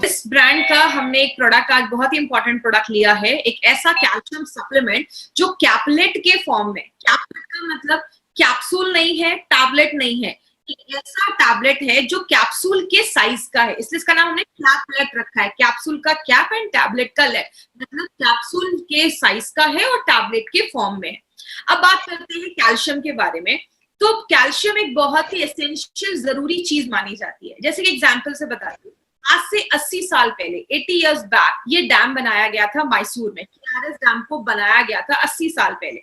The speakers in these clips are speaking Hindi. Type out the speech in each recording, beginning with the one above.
इस ब्रांड का हमने एक प्रोडक्ट आज बहुत ही इंपॉर्टेंट प्रोडक्ट लिया है, एक ऐसा कैल्शियम सप्लीमेंट जो कैप्लेट के फॉर्म में, कैप्लेट का मतलब कैप्सूल नहीं है, टैबलेट नहीं है, एक ऐसा टैबलेट है जो कैप्सूल के साइज का है, इसलिए इसका नाम हमने कैप्लेट रखा है। कैप्सूल का कैप एंड टैबलेट का लेट, मतलब कैप्सूल के साइज का है और टैबलेट के फॉर्म में है। अब बात करते हैं कैल्शियम के बारे में। तो कैल्शियम एक बहुत ही एसेंशियल जरूरी चीज मानी जाती है। जैसे कि एग्जांपल से बताती हूँ, आज से 80 साल पहले 80 इयर्स बैक ये डैम बनाया गया था मैसूर में, केआरएस डैम को बनाया गया था 80 साल पहले।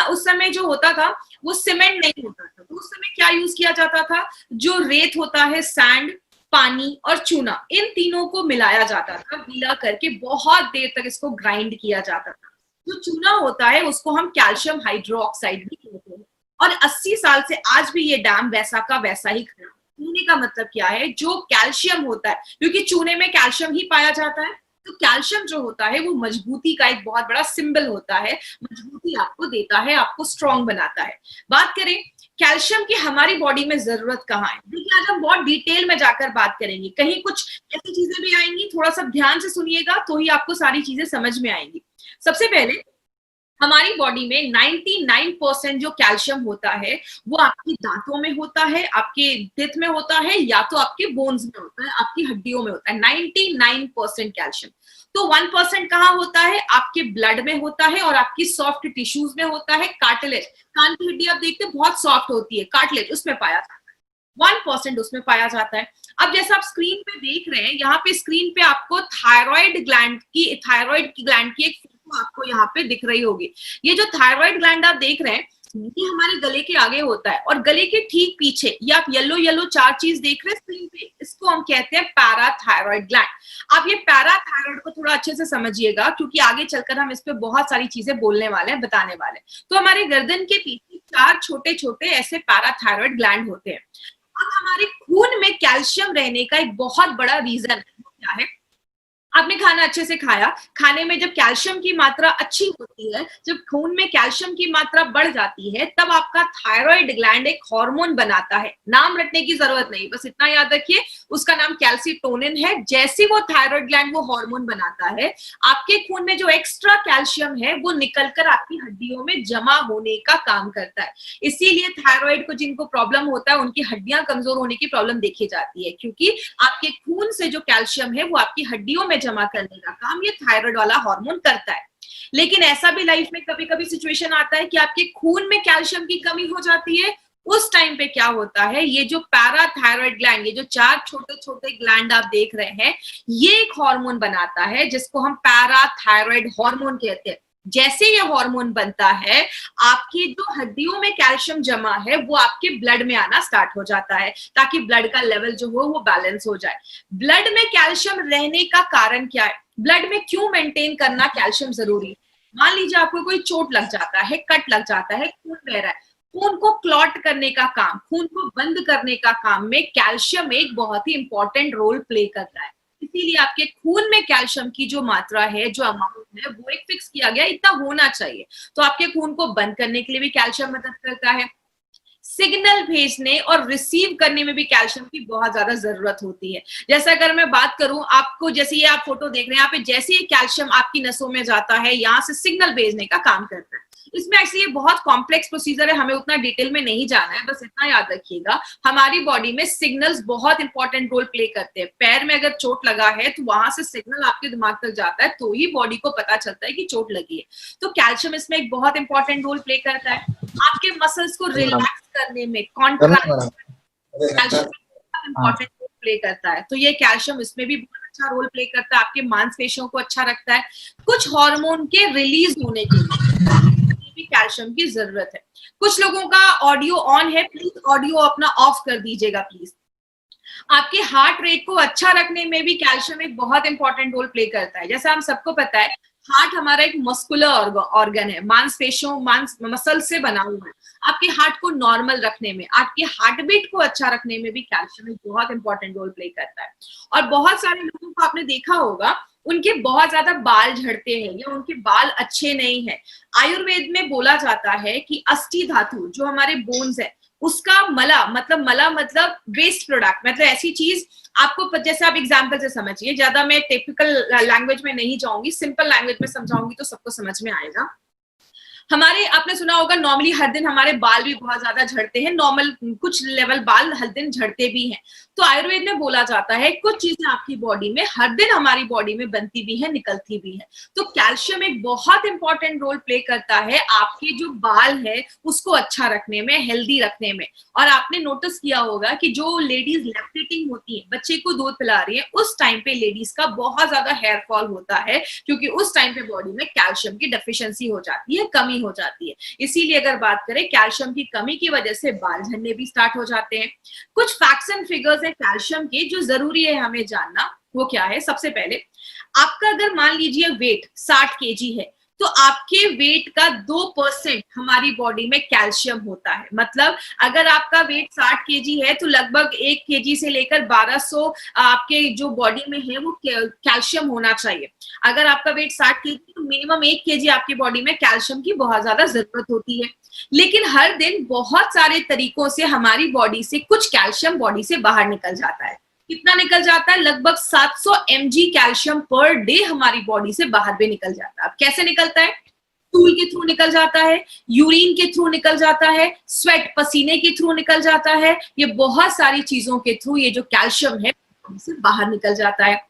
उस समय जो होता था वो सीमेंट नहीं होता था, तो उस समय क्या यूज किया जाता था, जो रेत होता है, सैंड, पानी और चूना, इन तीनों को मिलाया जाता था, गीला करके बहुत देर तक इसको ग्राइंड किया जाता था। जो चूना होता है उसको हम कैल्शियम हाइड्रोक्साइड भी कहते हैं। और 80 साल से आज भी ये डैम वैसा का वैसा ही खड़ा है। कहने का मतलब क्या है, जो कैल्शियम होता है, क्योंकि चूने में कैल्शियम ही पाया जाता है, तो कैल्शियम जो होता है वो मजबूती का एक बहुत बड़ा सिंबल होता है, मजबूती आपको देता है, आपको स्ट्रॉन्ग बनाता है। बात करें कैल्शियम की हमारी बॉडी में जरूरत कहाँ है, देखिए आज हम बहुत डिटेल में जाकर बात करेंगे, कहीं कुछ ऐसी चीजें भी आएंगी, थोड़ा सा ध्यान से सुनिएगा तो ही आपको सारी चीजें समझ में आएंगी। सबसे पहले हमारी बॉडी में 99% जो कैल्शियम होता है वो आपकी दांतों में होता है, आपके टिथ में होता है, या तो आपके बोन्स में होता है, आपकी हड्डियों में होता है 99% कैल्शियम। तो 1% कहाँ होता है, आपके ब्लड में होता है और आपकी सॉफ्ट टिश्यूज में होता है। कार्टिलेज, कान की हड्डी आप देखते हैं बहुत सॉफ्ट होती है, कार्टिलेज उसमें पाया जाता है, 1% उसमें पाया जाता है। अब जैसा आप स्क्रीन पे देख रहे हैं, यहाँ पे स्क्रीन पे आपको थायराइड ग्लैंड की एक फोटो आपको यहाँ पे दिख रही होगी। ये जो थायराइड ग्लैंड आप देख रहे हैं ये हमारे गले के आगे होता है, और गले के ठीक पीछे ये आप येलो येलो 4 चीज देख रहे हैं स्क्रीन पे, इसको हम कहते हैं पैराथायराइड ग्लैंड। आप ये पैराथायराइड को थोड़ा अच्छे से समझिएगा, क्योंकि आगे चलकर हम इस पे बहुत सारी चीजें बोलने वाले हैं, बताने वाले हैं। तो हमारे गर्दन के पीछे 4 छोटे छोटे ऐसे पैराथायराइड ग्लैंड होते हैं। अब हमारे खून में कैल्शियम रहने का एक बहुत बड़ा रीजन क्या है, आपने खाना अच्छे से खाया, खाने में जब कैल्शियम की मात्रा अच्छी होती है, जब खून में कैल्शियम की मात्रा बढ़ जाती है, तब आपका थायराइड ग्लैंड एक हार्मोन बनाता है। नाम रटने की जरूरत नहीं, बस इतना याद रखिए उसका नाम कैल्सिटोनिन है। जैसे वो थायराइड ग्लैंड वो हार्मोन बनाता है, आपके खून में जो एक्स्ट्रा कैल्शियम है वो निकलकर आपकी हड्डियों में जमा होने का काम करता है। इसीलिए थायराइड को जिनको प्रॉब्लम होता है उनकी हड्डियां कमजोर होने की प्रॉब्लम देखी जाती है, क्योंकि आपके खून से जो कैल्शियम है वो आपकी हड्डियों में जमा करने का काम ये थायराइड वाला हार्मोन करता है। लेकिन ऐसा भी लाइफ में कभी कभी सिचुएशन आता है कि आपके खून में कैल्शियम की कमी हो जाती है। उस टाइम पे क्या होता है, ये जो पैराथायराइड ग्लैंड, ये जो 4 छोटे छोटे ग्लैंड आप देख रहे हैं, ये एक हार्मोन बनाता है जिसको हम पैराथायराइड हार्मोन कहते हैं। जैसे ये हार्मोन बनता है, आपकी जो हड्डियों में कैल्शियम जमा है वो आपके ब्लड में आना स्टार्ट हो जाता है, ताकि ब्लड का लेवल जो हो वो बैलेंस हो जाए। ब्लड में कैल्शियम रहने का कारण क्या है, ब्लड में क्यों मेंटेन करना कैल्शियम जरूरी है। मान लीजिए आपको कोई चोट लग जाता है, कट लग जाता है, खून बह रहा है, खून को क्लॉट करने का काम, खून को बंद करने का काम में कैल्शियम एक बहुत ही इंपॉर्टेंट रोल प्ले करता है। इसीलिए आपके खून में कैल्शियम की जो मात्रा है, जो अमाउंट है, वो एक फिक्स किया गया, इतना होना चाहिए। तो आपके खून को बंद करने के लिए भी कैल्शियम मदद करता है। सिग्नल भेजने और रिसीव करने में भी कैल्शियम की बहुत ज्यादा जरूरत होती है। जैसा अगर मैं बात करूं आपको, जैसे ये आप फोटो देख रहे हैं, यहाँ पे जैसे ये कैल्शियम आपकी नसों में जाता है, यहाँ से सिग्नल भेजने का काम करता है। इसमें एक्चुअली ये बहुत कॉम्प्लेक्स प्रोसीजर है, हमें उतना डिटेल में नहीं जाना है, बस इतना याद रखिएगा हमारी बॉडी में सिग्नल्स बहुत इंपॉर्टेंट रोल प्ले करते हैं। पैर में अगर चोट लगा है तो वहां से सिग्नल आपके दिमाग तक जाता है, तो ही बॉडी को पता चलता है कि चोट लगी है। तो कैल्शियम इसमें एक बहुत इंपॉर्टेंट रोल प्ले करता है। आपके मसल्स को रिलैक्स करने में, contract calcium important role play करता है। तो ये कैल्शियम इसमें भी बहुत अच्छा रोल प्ले करता है, आपके मांसपेशियों को अच्छा रखता है। कुछ हार्मोन के रिलीज होने के लिए भी कैल्शियम की जरूरत है। कुछ लोगों का ऑडियो ऑन है, प्लीज ऑडियो अपना ऑफ कर दीजिएगा प्लीज। आपके हार्ट रेट को अच्छा रखने में भी कैल्शियम एक बहुत इंपॉर्टेंट रोल प्ले करता है। जैसा हम सबको पता है, हार्ट हमारा एक मस्कुलर ऑर्गन है, मांसपेशियों मसल से बना हुआ है। आपके हार्ट को नॉर्मल रखने में, आपके हार्ट बीट को अच्छा रखने में भी कैल्शियम एक बहुत इंपॉर्टेंट रोल प्ले करता है। और बहुत सारे लोगों को आपने देखा होगा, उनके बहुत ज्यादा बाल झड़ते हैं या उनके बाल अच्छे नहीं है। आयुर्वेद में बोला जाता है कि अस्थि धातु जो हमारे बोन्स है उसका मला मतलब वेस्ट प्रोडक्ट, मतलब ऐसी चीज आपको, जैसे आप एग्जाम्पल से समझिए, ज्यादा मैं टिपिकल लैंग्वेज में नहीं जाऊंगी, सिंपल लैंग्वेज में समझाऊंगी तो सबको समझ में आएगा। हमारे, आपने सुना होगा नॉर्मली हर दिन हमारे बाल भी बहुत ज्यादा झड़ते हैं, नॉर्मल कुछ लेवल बाल हर दिन झड़ते भी हैं। तो आयुर्वेद में बोला जाता है कुछ चीजें आपकी बॉडी में हर दिन हमारी बॉडी में बनती भी है, निकलती भी है। तो कैल्शियम एक बहुत इंपॉर्टेंट रोल प्ले करता है आपके जो बाल है उसको अच्छा रखने में, हेल्दी रखने में। और आपने नोटिस किया होगा कि जो लेडीज लैक्टेटिंग होती है, बच्चे को दूध पिला रही है, उस टाइम पे लेडीज का बहुत ज्यादा हेयर फॉल होता है, क्योंकि उस टाइम पे बॉडी में कैल्शियम की डेफिशिएंसी हो जाती है, कमी हो जाती है। इसीलिए अगर बात करें, कैल्शियम की कमी की वजह से बाल झड़ने भी स्टार्ट हो जाते हैं। कुछ फैक्ट्स एंड फिगर्स है कैल्शियम के जो जरूरी है हमें जानना, वो क्या है? सबसे पहले, आपका अगर मान लीजिए वेट 60 केजी है, तो आपके वेट का 2% हमारी बॉडी में कैल्शियम होता है। मतलब अगर आपका वेट 60 केजी है तो लगभग 1 केजी से लेकर 1200 आपके जो बॉडी में है वो कैल्शियम होना चाहिए। अगर आपका वेट 60 केजी तो मिनिमम 1 केजी आपकी बॉडी में कैल्शियम की बहुत ज्यादा जरूरत होती है। लेकिन हर दिन बहुत सारे तरीकों से हमारी बॉडी से कुछ कैल्शियम बॉडी से बाहर निकल जाता है। कितना निकल जाता है? लगभग 700 mg कैल्शियम पर डे हमारी बॉडी से बाहर भी निकल जाता है। अब कैसे निकलता है? स्टूल के थ्रू निकल जाता है, यूरिन के थ्रू निकल जाता है, स्वेट पसीने के थ्रू निकल जाता है, ये बहुत सारी चीजों के थ्रू ये जो कैल्शियम है बॉडी से बाहर निकल जाता है।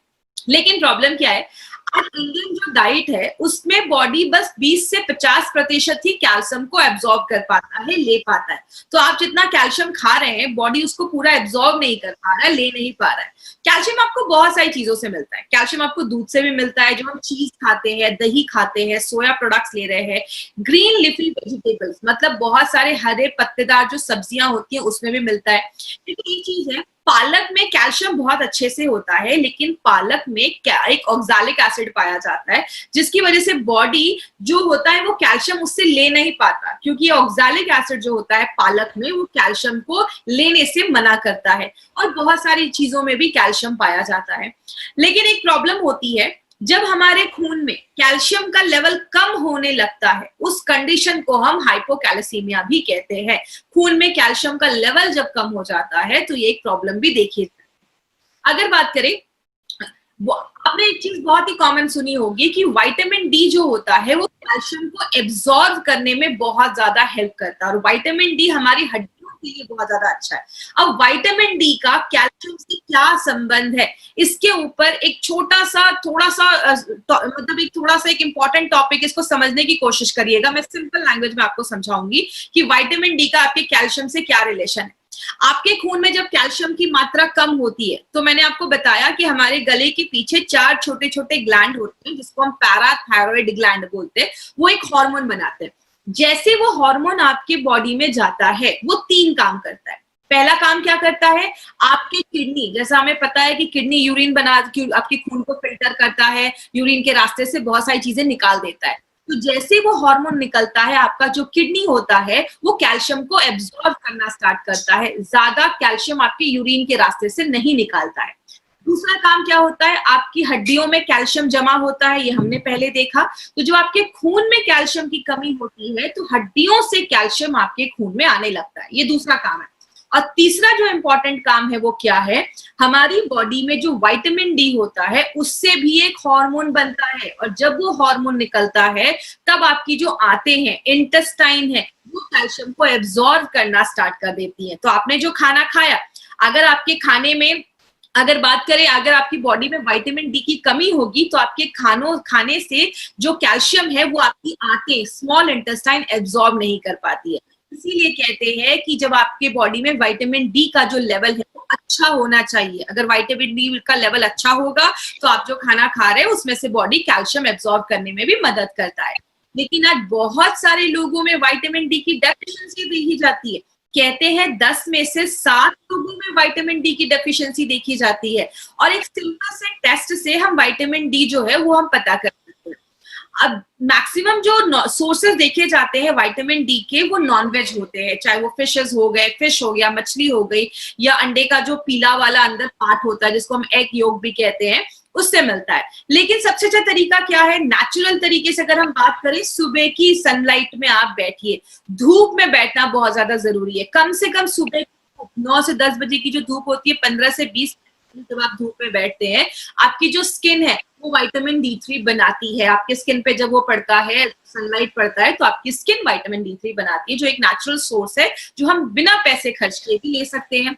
लेकिन प्रॉब्लम क्या है, आज इंडियन जो डाइट है उसमें बॉडी बस 20 से 50% ही कैल्शियम को एब्जॉर्ब कर पाता है, ले पाता है। तो आप जितना कैल्शियम खा रहे हैं बॉडी उसको पूरा एब्जॉर्ब नहीं कर पा रहा है, ले नहीं पा रहा है। कैल्शियम आपको बहुत सारी चीजों से मिलता है। कैल्शियम आपको दूध से भी मिलता है, जो हम चीज खाते हैं, दही खाते हैं, सोया प्रोडक्ट्स ले रहे हैं, ग्रीन लीफी वेजिटेबल्स मतलब बहुत सारे हरे पत्तेदार जो सब्जियां होती हैं उसमें भी मिलता है। लेकिन एक चीज है, पालक में कैल्शियम बहुत अच्छे से होता है, लेकिन पालक में एक ऑक्सालिक एसिड पाया जाता है, जिसकी वजह से बॉडी जो होता है वो कैल्शियम उससे ले नहीं पाता, क्योंकि ऑक्सालिक एसिड जो होता है पालक में वो कैल्शियम को लेने से मना करता है। और बहुत सारी चीजों में भी कैल्शियम पाया जाता है। लेकिन एक प्रॉब्लम होती है, जब हमारे खून में कैल्शियम का लेवल कम होने लगता है, उस कंडीशन को हम हाइपोकैल्सीमिया भी कहते हैं। खून में कैल्शियम का लेवल जब कम हो जाता है तो ये एक प्रॉब्लम भी देखी जाती है। अगर बात करें, आपने एक चीज बहुत ही कॉमन सुनी होगी कि विटामिन डी जो होता है वो कैल्शियम को एब्जॉर्ब करने में बहुत ज्यादा हेल्प करता है, और विटामिन डी हमारी हड्डियों के लिए बहुत ज्यादा अच्छा है। अब विटामिन डी का कैल्शियम से क्या संबंध है, इसके ऊपर एक थोड़ा सा एक इंपॉर्टेंट टॉपिक, इसको समझने की कोशिश करिएगा। मैं सिंपल लैंग्वेज में आपको समझाऊंगी कि विटामिन डी का आपके कैल्शियम से क्या रिलेशन है। आपके खून में जब कैल्शियम की मात्रा कम होती है, तो मैंने आपको बताया कि हमारे गले के पीछे 4 छोटे छोटे ग्लैंड होते हैं, जिसको हम पैराथायरॉइड ग्लैंड बोलते हैं। वो एक हार्मोन बनाते हैं। जैसे वो हार्मोन आपके बॉडी में जाता है, वो 3 काम करता है। पहला काम क्या करता है, आपके किडनी, जैसा हमें पता है कि किडनी यूरिन आपके खून को फिल्टर करता है, यूरिन के रास्ते से बहुत सारी चीजें निकाल देता है। तो जैसे वो हार्मोन निकलता है, आपका जो किडनी होता है वो कैल्शियम को एब्जॉर्ब करना स्टार्ट करता है, ज्यादा कैल्शियम आपके यूरिन के रास्ते से नहीं निकालता है। दूसरा काम क्या होता है, आपकी हड्डियों में कैल्शियम जमा होता है, ये हमने पहले देखा। तो जो आपके खून में कैल्शियम की कमी होती है तो हड्डियों से कैल्शियम आपके खून में आने लगता है, ये दूसरा काम है। और तीसरा जो इंपॉर्टेंट काम है वो क्या है, हमारी बॉडी में जो विटामिन डी होता है उससे भी एक हार्मोन बनता है, और जब वो हार्मोन निकलता है तब आपकी जो आंतें हैं, इंटेस्टाइन है, वो कैल्शियम को एब्जॉर्ब करना स्टार्ट कर देती है। तो आपने जो खाना खाया, अगर आपके खाने में अगर बात करें, अगर आपकी बॉडी में विटामिन डी की कमी होगी तो आपके खाने से जो कैल्शियम है वो आपकी आंतें, स्मॉल इंटेस्टाइन एब्जॉर्ब नहीं कर पाती है। इसीलिए कहते हैं कि जब आपके बॉडी में विटामिन डी का जो लेवल है वो अच्छा होना चाहिए। अगर विटामिन डी का लेवल अच्छा होगा तो आप जो खाना खा रहे हैं उसमें से बॉडी कैल्शियम एब्जॉर्ब करने में भी मदद करता है। लेकिन आज बहुत सारे लोगों में विटामिन डी की डेफिशिएंसी देखी जाती है। कहते हैं 10 में से 7 लोगों में विटामिन डी की डेफिशिएंसी देखी जाती है, और एक सिंपल से टेस्ट से हम विटामिन डी जो है वो हम पता कर सकते हैं। अब मैक्सिमम जो सोर्सेज देखे जाते हैं विटामिन डी के, वो नॉनवेज होते हैं, चाहे वो फिशेस हो गए, फिश हो गया, मछली हो गई, या अंडे का जो पीला वाला अंदर पार्ट होता है जिसको हम एग योक भी कहते हैं, उससे मिलता है। लेकिन सबसे अच्छा तरीका क्या है? नेचुरल तरीके से अगर हम बात करें, सुबह की सनलाइट में आप बैठिए। धूप में बैठना बहुत ज्यादा जरूरी है। कम से कम सुबह 9 से 10 बजे की जो धूप होती है, 15 से 20 जब आप धूप में बैठते हैं, आपकी जो स्किन है वो विटामिन D3 बनाती है। आपके स्किन पे जब वो पड़ता है, सनलाइट पड़ता है, तो आपकी स्किन विटामिन D3 बनाती है, जो एक नेचुरल सोर्स है, जो हम बिना पैसे खर्च किए भी ले सकते हैं।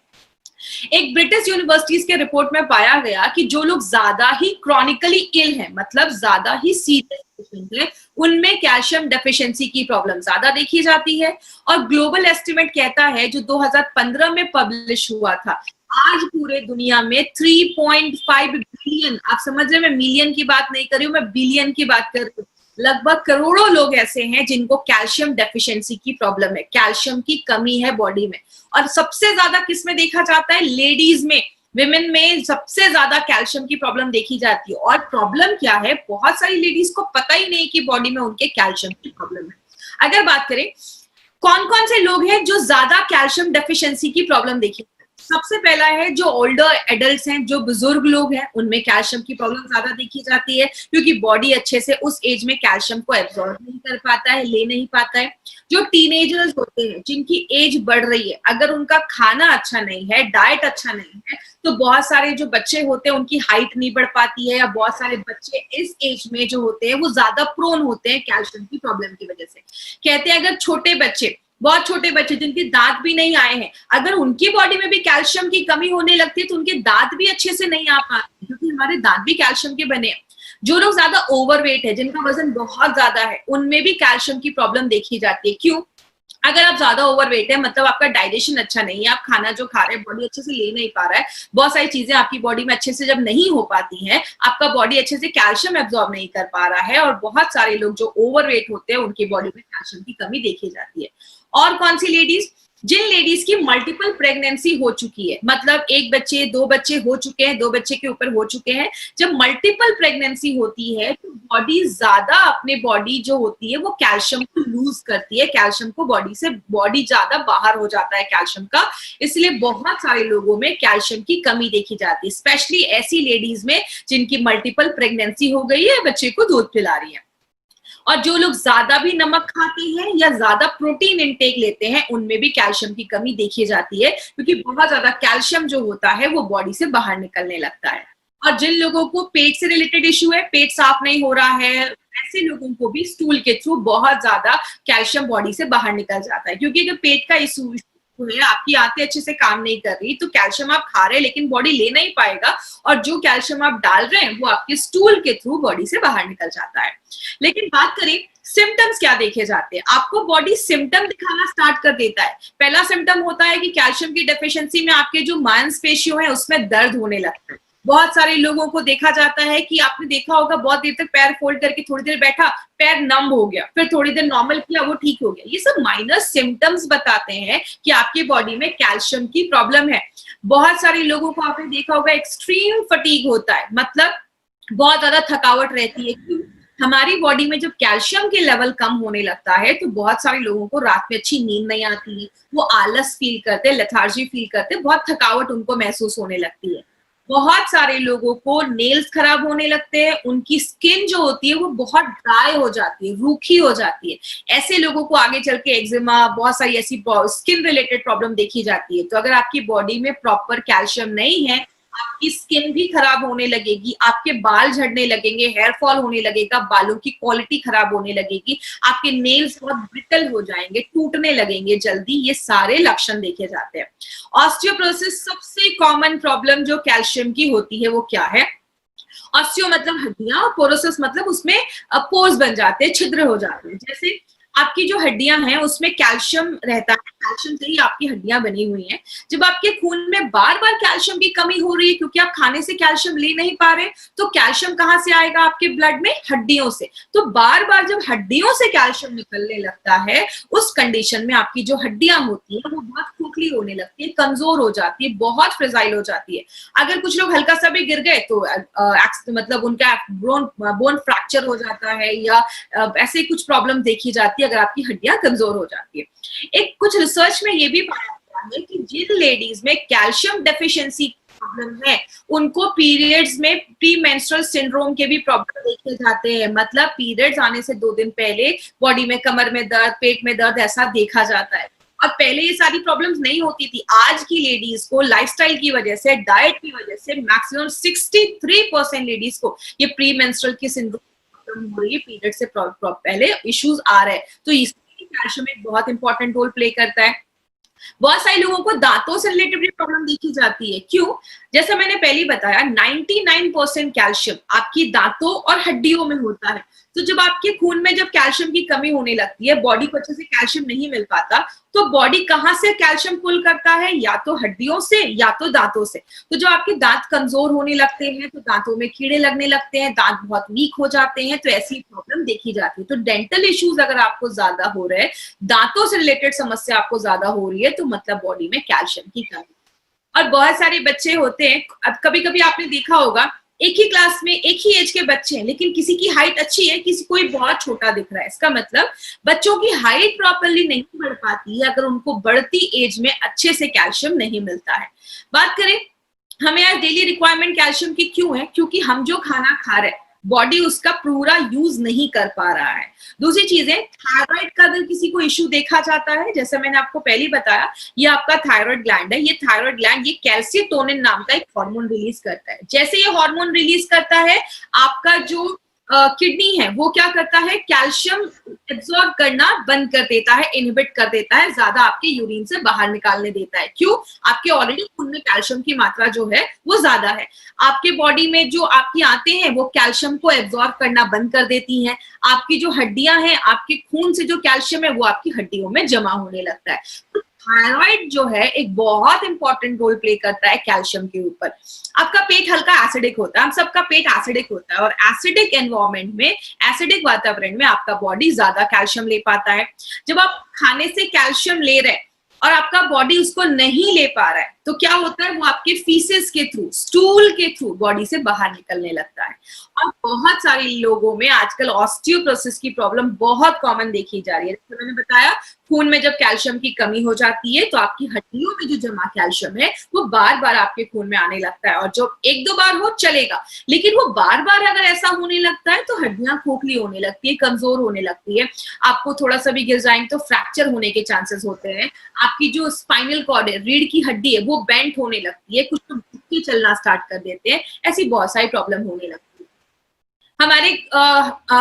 एक ब्रिटिश यूनिवर्सिटीज के रिपोर्ट में पाया गया कि जो लोग ज्यादा ही क्रॉनिकली इल हैं, मतलब ज्यादा ही सीरियस पेशेंट हैं, उनमें कैल्शियम डेफिशिएंसी की प्रॉब्लम ज्यादा देखी जाती है। और ग्लोबल एस्टिमेट कहता है, जो 2015 में पब्लिश हुआ था, आज पूरे दुनिया में 3.5 बिलियन, आप समझ रहे, मैं मिलियन की बात नहीं कर रही हूँ, मैं बिलियन की बात कर रही हूँ, लगभग करोड़ों लोग ऐसे हैं जिनको कैल्शियम डेफिशिएंसी की प्रॉब्लम है, कैल्शियम की कमी है बॉडी में। और सबसे ज्यादा किस में देखा जाता है? लेडीज में, विमेन में सबसे ज्यादा कैल्शियम की प्रॉब्लम देखी जाती है। और प्रॉब्लम क्या है? बहुत सारी लेडीज को पता ही नहीं कि बॉडी में उनके कैल्शियम की प्रॉब्लम है। अगर बात करें कौन कौन से लोग हैं जो ज्यादा कैल्शियम डेफिशिएंसी की प्रॉब्लम देखी, सबसे पहला है जो ओल्डर एडल्ट्स हैं, जो बुजुर्ग लोग हैं, उनमें कैल्शियम की प्रॉब्लम ज्यादा देखी जाती है, क्योंकि बॉडी अच्छे से उस एज में कैल्शियम को एब्जॉर्ब नहीं कर पाता है, ले नहीं पाता है। जो टीनेजर्स होते हैं, जिनकी एज बढ़ रही है, अगर उनका खाना अच्छा नहीं है, डाइट अच्छा नहीं है, तो बहुत सारे जो बच्चे होते हैं उनकी हाइट नहीं बढ़ पाती है, या बहुत सारे बच्चे इस एज में जो होते हैं वो ज्यादा प्रोन होते हैं कैल्शियम की प्रॉब्लम की वजह से। कहते हैं अगर छोटे बच्चे, बहुत छोटे बच्चे जिनके दांत भी नहीं आए हैं, अगर उनकी बॉडी में भी कैल्शियम की कमी होने लगती है, तो उनके दांत भी अच्छे से नहीं आ पाते, क्योंकि हमारे दांत भी कैल्शियम के बने हैं। जो लोग ज्यादा ओवरवेट है, जिनका वजन बहुत ज्यादा है, उनमें भी कैल्शियम की प्रॉब्लम देखी जाती है। क्यों? अगर आप ज्यादा ओवरवेट है, मतलब आपका डाइजेशन अच्छा नहीं है, आप खाना जो खा रहे हैं बॉडी अच्छे से ले नहीं पा रहा है, बहुत सारी चीजें आपकी बॉडी में अच्छे से जब नहीं हो पाती हैं, आपका बॉडी अच्छे से कैल्शियम एब्जॉर्ब नहीं कर पा रहा है, और बहुत सारे लोग जो ओवरवेट होते हैं उनकी बॉडी में कैल्शियम की कमी देखी जाती है। और कौन सी लेडीज? जिन लेडीज की मल्टीपल प्रेगनेंसी हो चुकी है, मतलब एक बच्चे, दो बच्चे हो चुके हैं, 2 बच्चे के ऊपर हो चुके हैं, जब मल्टीपल प्रेगनेंसी होती है तो बॉडी ज्यादा, अपने बॉडी जो होती है वो कैल्शियम को लूज करती है, कैल्शियम को बॉडी से, बॉडी ज्यादा बाहर हो जाता है कैल्शियम का, इसलिए बहुत सारे लोगों में कैल्शियम की कमी देखी जाती है, स्पेशली ऐसी लेडीज में जिनकी मल्टीपल प्रेगनेंसी हो गई है, बच्चे को दूध पिला रही है। और जो लोग ज्यादा भी नमक खाते हैं या ज्यादा प्रोटीन इंटेक लेते हैं, उनमें भी कैल्शियम की कमी देखी जाती है, क्योंकि बहुत ज्यादा कैल्शियम जो होता है वो बॉडी से बाहर निकलने लगता है। और जिन लोगों को पेट से रिलेटेड इश्यू है, पेट साफ नहीं हो रहा है, ऐसे लोगों को भी स्टूल के थ्रू बहुत ज्यादा कैल्शियम बॉडी से बाहर निकल जाता है, क्योंकि अगर पेट का इश्यू है, आपकी आंतें अच्छे से काम नहीं कर रही, तो कैल्शियम आप खा रहे हैं लेकिन बॉडी ले नहीं पाएगा, और जो कैल्शियम आप डाल रहे हैं वो आपके स्टूल के थ्रू बॉडी से बाहर निकल जाता है। लेकिन बात करें सिम्टम्स क्या देखे जाते हैं, आपको बॉडी सिम्टम दिखाना स्टार्ट कर देता है। पहला सिम्टम होता है कि कैल्शियम की डेफिशिएंसी में आपके जो मांसपेशियों है उसमें दर्द होने लगता है। बहुत सारे लोगों को देखा जाता है कि आपने देखा होगा, बहुत देर तक पैर फोल्ड करके थोड़ी देर बैठा, पैर नम हो गया, फिर थोड़ी देर नॉर्मल किया, वो ठीक हो गया। ये सब माइनर सिम्टम्स बताते हैं कि आपकी बॉडी में कैल्शियम की प्रॉब्लम है। बहुत सारे लोगों को आपने देखा होगा एक्सट्रीम फटीग होता है, मतलब बहुत ज्यादा थकावट रहती है। क्यों? हमारी बॉडी में जब कैल्शियम के लेवल कम होने लगता है तो बहुत सारे लोगों को रात में अच्छी नींद नहीं आती है, वो आलस फील करते, लेथार्जी फील करते, बहुत थकावट उनको महसूस होने लगती है। बहुत सारे लोगों को नेल्स खराब होने लगते हैं, उनकी स्किन जो होती है वो बहुत ड्राई हो जाती है, रूखी हो जाती है। ऐसे लोगों को आगे चल के एक्जिमा, बहुत सारी ऐसी स्किन रिलेटेड प्रॉब्लम देखी जाती है। तो अगर आपकी बॉडी में प्रॉपर कैल्शियम नहीं है, आपकी स्किन भी खराब होने लगेगी, आपके बाल झड़ने लगेंगे, हेयर फॉल होने लगेगा, बालों की क्वालिटी खराब होने लगेगी, आपके नेल्स बहुत ब्रिटल हो जाएंगे, टूटने लगेंगे जल्दी। ये सारे लक्षण देखे जाते हैं। ऑस्टियोपोरोसिस सबसे कॉमन प्रॉब्लम जो कैल्शियम की होती है वो क्या है? ऑस्टियो मतलब हड्डियां, और पोरोसिस मतलब उसमें पोर्स बन जाते हैं, छिद्र हो जाते हैं। जैसे आपकी जो हड्डियां हैं उसमें कैल्शियम रहता है, कैल्शियम से ही आपकी हड्डियां बनी हुई हैं। जब आपके खून में बार बार कैल्शियम की कमी हो रही है, क्योंकि आप खाने से कैल्शियम ले नहीं पा रहे, तो कैल्शियम कहाँ से आएगा आपके ब्लड में? हड्डियों से। तो बार बार जब हड्डियों से कैल्शियम निकलने लगता है, उस कंडीशन में आपकी जो हड्डियां होती है वो बहुत खोखली होने लगती है, कमजोर हो जाती है, बहुत फ्रेजाइल हो जाती है। अगर कुछ लोग हल्का सा भी गिर गए तो मतलब उनका बोन फ्रैक्चर हो जाता है, या ऐसे कुछ प्रॉब्लम देखी जाती है अगर आपकी हड्डियां कमजोर हो जाती है। एक कुछ रिसर्च में ये भी पाया गया है कि जिन लेडीज में कैल्शियम डेफिशिएंसी प्रॉब्लम है उनको पीरियड्स में प्री मेंस्ट्रुअल सिंड्रोम के भी प्रॉब्लम देखे जाते हैं, मतलब पीरियड्स आने से 2 दिन पहले बॉडी में कमर में दर्द, पेट में दर्द ऐसा देखा जाता है। और पहले ये सारी प्रॉब्लम्स नहीं होती थी। आज की लेडीज को लाइफस्टाइल की वजह से, डाइट की वजह से मैक्सिमम 63% लेडीज को ये प्री मेंस्ट्रुअल की सिंड्रोम हो रही है, पीरियड से पहले इश्यूज आ रहे हैं। तो इसमें कैल्शियम एक बहुत इंपॉर्टेंट रोल प्ले करता है। बहुत सारे लोगों को दांतों से रिलेटेड भी प्रॉब्लम देखी जाती है। क्यों? जैसा मैंने पहले बताया 99% कैल्शियम आपकी दांतों और हड्डियों में होता है। तो जब आपके खून में जब कैल्शियम की कमी होने लगती है, बॉडी को अच्छे से कैल्शियम नहीं मिल पाता, तो बॉडी कहाँ से कैल्शियम पुल करता है? या तो हड्डियों से या तो दांतों से। तो जब आपके दांत कमजोर होने लगते हैं तो दांतों में कीड़े लगने लगते हैं, दांत बहुत वीक हो जाते हैं, तो ऐसी प्रॉब्लम देखी जाती है। तो डेंटल इश्यूज अगर आपको ज्यादा हो रहे हैं, दांतों से रिलेटेड समस्या आपको ज्यादा हो रही है, तो मतलब बॉडी में कैल्शियम की कमी। और बहुत सारे बच्चे होते हैं, अब कभी कभी आपने देखा होगा एक ही क्लास में एक ही एज के बच्चे हैं, लेकिन किसी की हाइट अच्छी है, किसी कोई बहुत छोटा दिख रहा है। इसका मतलब बच्चों की हाइट प्रॉपरली नहीं बढ़ पाती है अगर उनको बढ़ती एज में अच्छे से कैल्शियम नहीं मिलता है। बात करें हमें आज डेली रिक्वायरमेंट कैल्शियम की क्यों है? क्योंकि हम जो खाना खा रहे हैं बॉडी उसका पूरा यूज नहीं कर पा रहा है। दूसरी चीजें, थायराइड का अगर किसी को इश्यू देखा जाता है, जैसे मैंने आपको पहले बताया, ये आपका थायराइड ग्लैंड है। ये थायराइड ग्लैंड ये कैल्सिटोनिन नाम का एक हार्मोन रिलीज करता है। जैसे ये हार्मोन रिलीज करता है, आपका जो किडनी है वो क्या करता है? कैल्शियम एब्सॉर्ब करना बंद कर देता है, इनहिबिट कर देता है, ज्यादा आपके यूरिन से बाहर निकालने देता है। क्यों? आपके ऑलरेडी खून में कैल्शियम की मात्रा जो है वो ज्यादा है। आपके बॉडी में जो आपकी आंतें हैं वो कैल्शियम को एब्सॉर्ब करना बंद कर देती हैं। आपकी जो हड्डियां हैं, आपके खून से जो कैल्शियम है वो आपकी हड्डियों में जमा होने लगता है। तो थायराइड जो है एक बहुत इंपॉर्टेंट रोल प्ले करता है कैल्शियम के ऊपर। आपका पेट हल्का एसिडिक होता है, हम सबका पेट एसिडिक होता है, और एसिडिक एनवायरनमेंट में, एसिडिक वातावरण में आपका बॉडी ज्यादा कैल्शियम ले पाता है। जब आप खाने से कैल्शियम ले रहे हैं और आपका बॉडी उसको नहीं ले पा रहा है, तो क्या होता है? वो आपके फीसेस के थ्रू, स्टूल के थ्रू बॉडी से बाहर निकलने लगता है। और बहुत सारे लोगों में आजकल ऑस्टियोपोरोसिस की प्रॉब्लम बहुत कॉमन देखी जा रही है। जैसे मैंने बताया, खून में जब कैल्शियम की कमी हो जाती है तो आपकी हड्डियों में जो जमा कैल्शियम है वो बार बार आपके खून में आने लगता है। और जो 1-2 बार हो चलेगा, लेकिन वो बार बार अगर ऐसा होने लगता है तो हड्डियां खोखली होने लगती है, कमजोर होने लगती है। आपको थोड़ा सा भी गिर जाएंगे तो फ्रैक्चर होने के चांसेस होते हैं। आपकी जो स्पाइनल कॉर्ड है, रीढ़ की हड्डी है, वो बेंट होने लगती है, कुछ तो झुक के चलना स्टार्ट कर देते हैं। ऐसी बहुत सारी प्रॉब्लम होने लगती है। हमारे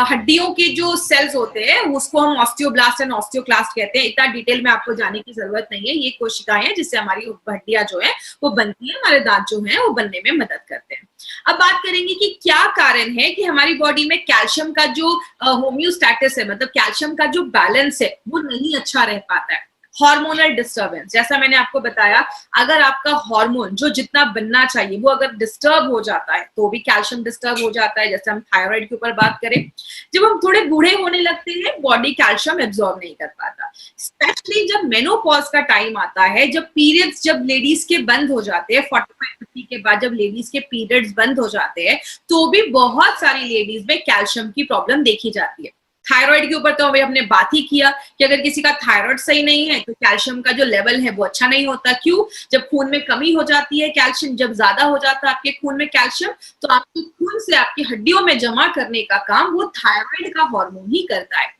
हड्डियों के जो सेल्स होते हैं उसको हम ऑस्टियोब्लास्ट एंड ऑस्टियोक्लास्ट कहते हैं। इतना डिटेल में आपको जाने की जरूरत नहीं है। ये कोशिकाएं हैं जिससे हमारी हड्डियां जो है वो बनती है, हमारे दांत जो है वो बनने में मदद करते हैं। अब बात करेंगे कि क्या कारण है कि हमारी बॉडी में कैल्शियम का जो होम्योस्टैटिस है, मतलब कैल्शियम का जो बैलेंस है वो नहीं अच्छा रह पाता है। हार्मोनल डिस्टर्बेंस, जैसा मैंने आपको बताया, अगर आपका हार्मोन जो जितना बनना चाहिए वो अगर डिस्टर्ब हो जाता है तो भी कैल्शियम डिस्टर्ब हो जाता है। जैसे हम थायराइड के ऊपर बात करें, जब हम थोड़े बूढ़े होने लगते हैं बॉडी कैल्शियम एब्सॉर्ब नहीं कर पाता। स्पेशली जब मेनोपॉज का टाइम आता है, जब पीरियड्स जब लेडीज के बंद हो जाते हैं, 45-50 के बाद जब लेडीज के पीरियड्स बंद हो जाते हैं, तो भी बहुत सारी लेडीज में कैल्शियम की प्रॉब्लम देखी जाती है। थायराइड के ऊपर तो अभी हमने बात ही किया कि अगर किसी का थायराइड सही नहीं है तो कैल्शियम का जो लेवल है वो अच्छा नहीं होता। क्यों? जब खून में कमी हो जाती है कैल्शियम, जब ज्यादा हो जाता है आपके खून में कैल्शियम, तो आपके खून से आपकी हड्डियों में जमा करने का काम वो थायराइड का हार्मोन ही करता है।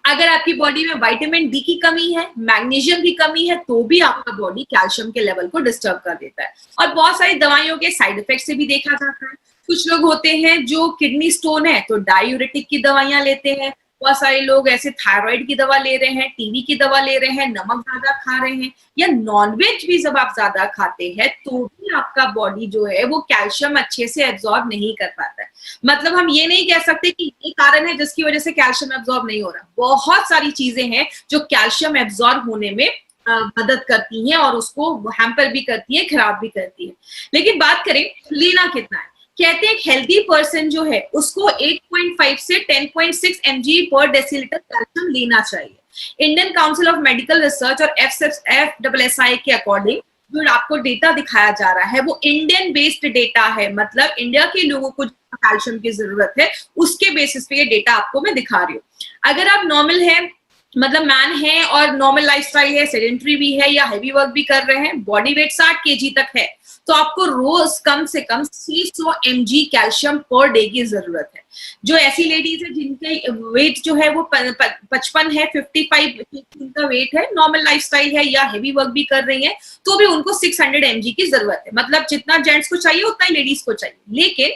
अगर आपकी बॉडी में विटामिन डी की कमी है, मैग्नीशियम की कमी है, तो भी आपका बॉडी कैल्शियम के लेवल को डिस्टर्ब कर देता है। और बहुत सारी दवाइयों के साइड इफेक्ट से भी देखा जाता है। कुछ लोग होते हैं जो किडनी स्टोन है तो डायूरेटिक की दवाइयां लेते हैं। बहुत सारे लोग ऐसे थायराइड की दवा ले रहे हैं, टीबी की दवा ले रहे हैं, नमक ज्यादा खा रहे हैं, या नॉनवेज भी जब आप ज्यादा खाते हैं तो भी आपका बॉडी जो है वो कैल्शियम अच्छे से एब्सॉर्ब नहीं कर पाता है। मतलब हम ये नहीं कह सकते कि ये कारण है जिसकी वजह से कैल्शियम एब्सॉर्ब नहीं हो रहा। बहुत सारी चीजें हैं जो कैल्शियम एब्सॉर्ब होने में मदद करती हैं और उसको हैम्पर भी करती है, खराब भी करती है। लेकिन बात करें लेना कितना है, कहते हैं एक हेल्दी पर्सन जो है उसको 8.5 से 10.6 mg पर डेसीलीटर कैल्शियम लेना चाहिए। Indian council of medical research और FSSAI के अकॉर्डिंग जो आपको डेटा दिखाया जा रहा है वो इंडियन बेस्ड डेटा है, मतलब इंडिया के लोगों को कैल्शियम की जरूरत है उसके बेसिस पे ये डेटा आपको मैं दिखा रही हूँ। अगर आप नॉर्मल है, मतलब मैन है और नॉर्मल लाइफस्टाइल है, सेडेंटरी भी है या हैवी वर्क भी कर रहे हैं, बॉडी वेट 60 kg तक है, तो आपको रोज कम से कम 600 mg कैल्शियम पर डे की जरूरत है। जो ऐसी लेडीज है जिनके वेट जो है वो 55 है, 55 जिनका वेट है, नॉर्मल लाइफस्टाइल है या हेवी वर्क भी कर रही है, तो भी उनको 600 mg की जरूरत है। मतलब जितना जेंट्स को चाहिए उतना ही लेडीज को चाहिए। लेकिन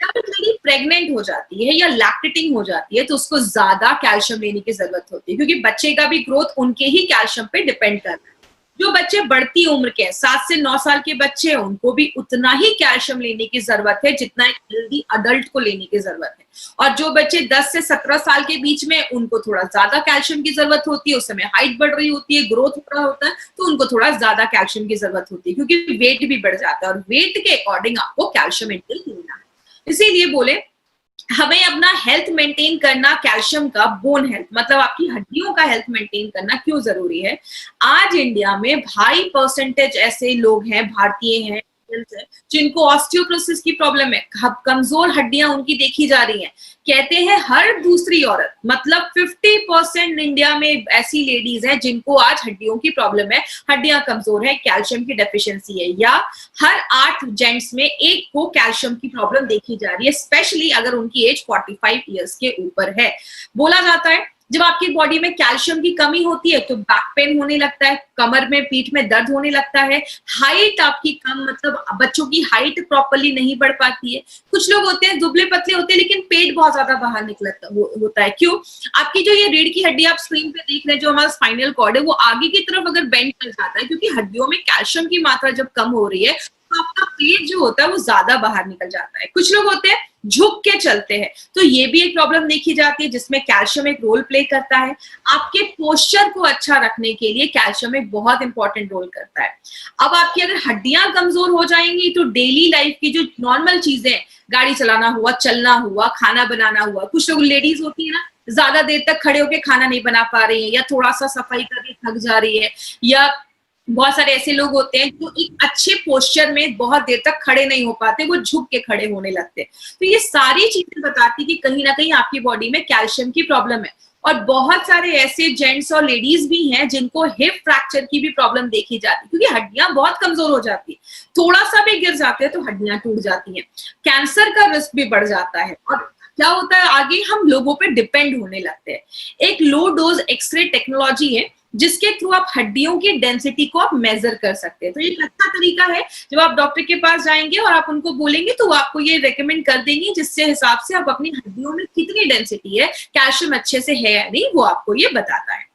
जब एक लेडी प्रेग्नेंट हो जाती है या लैक्टेटिंग हो जाती है तो उसको ज्यादा कैल्शियम लेने की जरूरत होती है, क्योंकि बच्चे का भी ग्रोथ उनके ही कैल्शियम पे डिपेंड करता है। जो बच्चे बढ़ती उम्र के 7 से 9 साल के बच्चे हैं उनको भी उतना ही कैल्शियम लेने की जरूरत है जितना एक हेल्दी अडल्ट को लेने की जरूरत है। और जो बच्चे 10 से 17 साल के बीच में, उनको थोड़ा ज्यादा कैल्शियम की जरूरत होती है। उस समय हाइट बढ़ रही होती है, ग्रोथ हो रहा होता है, तो उनको थोड़ा ज्यादा कैल्शियम की जरूरत होती है, क्योंकि वेट भी बढ़ जाता है और वेट के अकॉर्डिंग आपको कैल्शियम इंटेक लेना है। इसीलिए बोले हमें अपना हेल्थ मेंटेन करना, कैल्शियम का, बोन हेल्थ मतलब आपकी हड्डियों का हेल्थ मेंटेन करना क्यों जरूरी है। आज इंडिया में हाई परसेंटेज ऐसे लोग हैं, भारतीय हैं, जिनको ऑस्टियोपोरोसिस की प्रॉब्लम है, कमजोर हड्डियां उनकी देखी जा रही हैं। कहते हैं हर दूसरी औरत, मतलब 50% इंडिया में ऐसी लेडीज हैं जिनको आज हड्डियों की प्रॉब्लम है, हड्डियां कमजोर है, कैल्शियम की डेफिशिएंसी है, या हर 8 जेंट्स में एक को कैल्शियम की प्रॉब्लम देखी जा रही है, स्पेशली अगर उनकी एज 45 ईयर्स के ऊपर है। बोला जाता है जब आपकी बॉडी में कैल्शियम की कमी होती है तो बैक पेन होने लगता है, कमर में, पीठ में दर्द होने लगता है, हाइट आपकी कम, मतलब बच्चों की हाइट प्रॉपर्ली नहीं बढ़ पाती है। कुछ लोग होते हैं दुबले पतले होते हैं लेकिन पेट बहुत ज्यादा बाहर निकलता होता है। क्यों? आपकी जो ये रीढ़ की हड्डी आप स्क्रीन पे देख रहे हैं, जो हमारा स्पाइनल कॉर्ड है, वो आगे की तरफ अगर बेंड कर जाता है, क्योंकि हड्डियों में कैल्शियम की मात्रा जब कम हो रही है तो आपका पेट जो होता है वो ज्यादा बाहर निकल जाता है। कुछ लोग होते हैं झुक के चलते हैं, तो ये भी एक प्रॉब्लम देखी जाती है जिसमें कैल्शियम एक रोल प्ले करता है। आपके पोस्चर को अच्छा रखने के लिए कैल्शियम एक बहुत इंपॉर्टेंट रोल करता है। अब आपकी अगर हड्डियां कमजोर हो जाएंगी तो डेली लाइफ की जो नॉर्मल चीजें, गाड़ी चलाना हुआ, चलना हुआ, खाना बनाना हुआ, कुछ लोग लेडीज होती है ना, ज्यादा देर तक खड़े होकर खाना नहीं बना पा रही है, या थोड़ा सा सफाई करके थक जा रही है, या बहुत सारे ऐसे लोग होते हैं जो एक अच्छे पोस्चर में बहुत देर तक खड़े नहीं हो पाते, वो झुक के खड़े होने लगते हैं। तो ये सारी चीजें बताती कि कहीं ना कहीं आपकी बॉडी में कैल्शियम की प्रॉब्लम है। और बहुत सारे ऐसे जेंट्स और लेडीज भी हैं जिनको हिप फ्रैक्चर की भी प्रॉब्लम देखी जाती है, क्योंकि हड्डियां बहुत कमजोर हो जाती है, थोड़ा सा भी गिर जाते हैं तो हड्डियां टूट जाती हैं। कैंसर का रिस्क भी बढ़ जाता है। और क्या होता है, आगे हम लोगों पे डिपेंड होने लगते हैं। एक लो डोज एक्सरे टेक्नोलॉजी है जिसके थ्रू आप हड्डियों की डेंसिटी को आप मेजर कर सकते हैं। तो ये एक अच्छा तरीका है, जब आप डॉक्टर के पास जाएंगे और आप उनको बोलेंगे तो वो आपको ये रेकमेंड कर देंगे, जिससे हिसाब से आप अपनी हड्डियों में कितनी डेंसिटी है, कैल्शियम अच्छे से है या नहीं, वो आपको ये बताता है।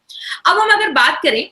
अब हम अगर बात करें,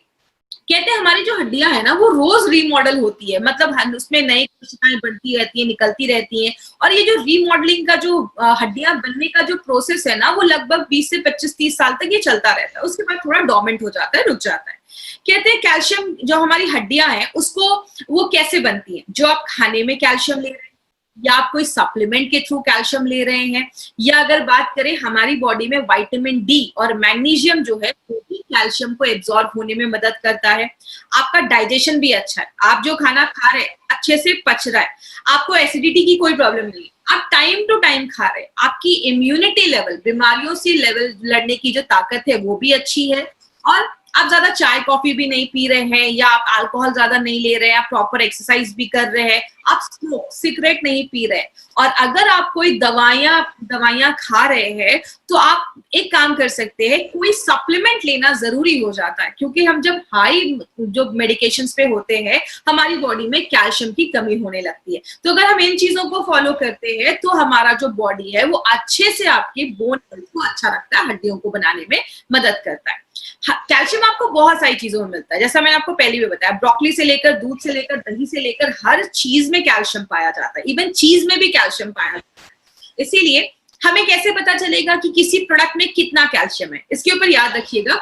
कहते हैं हमारी जो हड्डियां है ना वो रोज रीमॉडल होती है, मतलब उसमें नई कोशिकाएं बढ़ती रहती है, निकलती रहती हैं। और ये जो रीमॉडलिंग का जो हड्डियां बनने का जो प्रोसेस है ना, वो लगभग 20 से 25-30 साल तक ये चलता रहता है, उसके बाद थोड़ा डोमेंट हो जाता है, रुक जाता है। कहते हैं कैल्शियम जो हमारी हड्डियां हैं उसको, वो कैसे बनती है, जो आप खाने में कैल्शियम ले रहे हैं, या आप कोई सप्लीमेंट के थ्रू कैल्शियम ले रहे हैं, या अगर बात करें हमारी बॉडी में विटामिन डी और मैग्नीशियम जो है वो भी कैल्शियम को एब्जॉर्ब होने में मदद करता है। आपका डाइजेशन भी अच्छा है, आप जो खाना खा रहे हैं अच्छे से पच रहा है, आपको एसिडिटी की कोई प्रॉब्लम नहीं है, आप टाइम टू टाइम खा रहे हैं, आपकी इम्यूनिटी लेवल, बीमारियों से लेवल लड़ने की जो ताकत है वो भी अच्छी है, और आप ज्यादा चाय कॉफी भी नहीं पी रहे हैं, या आप अल्कोहल ज्यादा नहीं ले रहे हैं, आप प्रॉपर एक्सरसाइज भी कर रहे हैं, आप स्मोक सिगरेट नहीं पी रहे हैं। और अगर आप कोई दवाइयां खा रहे हैं तो आप एक काम कर सकते हैं, कोई सप्लीमेंट लेना जरूरी हो जाता है, क्योंकि हम जब हाई जो मेडिकेशंस पे होते हैं हमारी बॉडी में कैल्शियम की कमी होने लगती है। तो अगर हम इन चीजों को फॉलो करते हैं तो हमारा जो बॉडी है वो अच्छे से आपके बोन हेल्थ को अच्छा रखता है, हड्डियों को बनाने में मदद करता है। कैल्शियम आपको बहुत सारी चीजों में मिलता है, जैसा मैंने आपको पहले भी बताया, ब्रोकली से लेकर, दूध से लेकर, दही से लेकर, हर चीज में कैल्शियम पाया जाता है, इवन चीज में भी कैल्शियम पाया जाता है। इसीलिए हमें कैसे पता चलेगा कि किसी प्रोडक्ट में कितना कैल्शियम है, इसके ऊपर याद रखिएगा,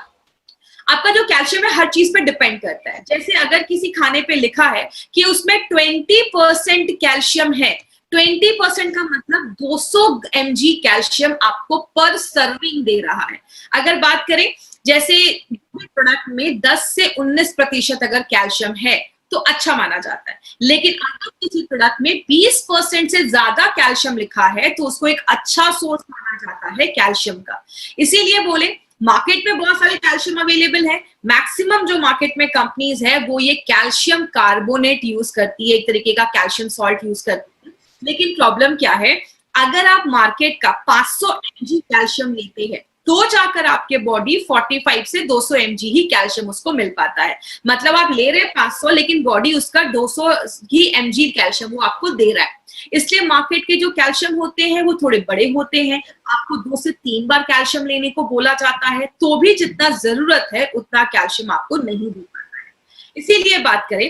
आपका जो कैल्शियम है हर चीज पे डिपेंड करता है। जैसे अगर किसी खाने पे लिखा है कि उसमें 20% कैल्शियम है, 20% का मतलब 200 mg कैल्शियम आपको पर सर्विंग दे रहा है। अगर बात करें जैसे प्रोडक्ट में 10 से 19% अगर कैल्शियम है तो अच्छा माना जाता है, लेकिन अगर किसी प्रोडक्ट में 20% से ज्यादा कैल्शियम लिखा है तो उसको एक अच्छा सोर्स माना जाता है कैल्शियम का। इसीलिए बोले मार्केट में बहुत सारे कैल्शियम अवेलेबल है, मैक्सिमम जो मार्केट में कंपनीज है वो ये कैल्शियम कार्बोनेट यूज करती है, एक तरीके का कैल्शियम सॉल्ट यूज करती है। लेकिन प्रॉब्लम क्या है, अगर आप मार्केट का 500 mg कैल्शियम लेते हैं तो जाकर आपके बॉडी 45 से 200 mg ही कैल्शियम उसको मिल पाता है। मतलब आप ले रहे हैं 500 लेकिन बॉडी उसका 200 ही mg कैल्शियम वो आपको दे रहा है। इसलिए मार्केट के जो कैल्शियम होते हैं वो थोड़े बड़े होते हैं, आपको 2 से 3 बार कैल्शियम लेने को बोला जाता है, तो भी जितना जरूरत है उतना कैल्शियम आपको नहीं दे पाता है। इसीलिए बात करें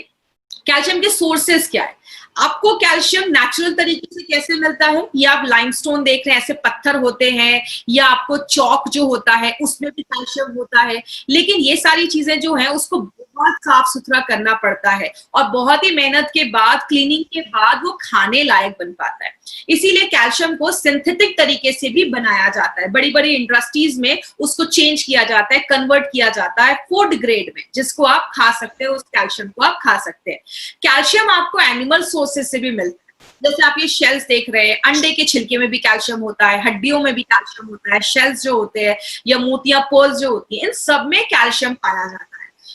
कैल्शियम के सोर्सेस क्या है। आपको कैल्शियम नेचुरल तरीके से कैसे मिलता है, ये आप लाइमस्टोन देख रहे हैं, ऐसे पत्थर होते हैं, या आपको चौक जो होता है उसमें भी कैल्शियम होता है। लेकिन ये सारी चीजें जो है उसको बहुत साफ सुथरा करना पड़ता है और बहुत ही मेहनत के बाद, क्लीनिंग के बाद वो खाने लायक बन पाता है। इसीलिए कैल्शियम को सिंथेटिक तरीके से भी बनाया जाता है, बड़ी बड़ी इंडस्ट्रीज में उसको चेंज किया जाता है, कन्वर्ट किया जाता है फूड ग्रेड में, जिसको आप खा सकते हो, उस कैल्शियम को आप खा सकते हैं। कैल्शियम आपको एनिमल सोर्सेस से भी मिलता है, जैसे आप ये शेल्स देख रहे हैं, अंडे के छिलके में भी कैल्शियम होता है, हड्डियों में भी कैल्शियम होता है, शेल्स जो होते हैं या मोतियां, पर्ल्स जो होती है, इन सब में कैल्शियम पाया जाता है।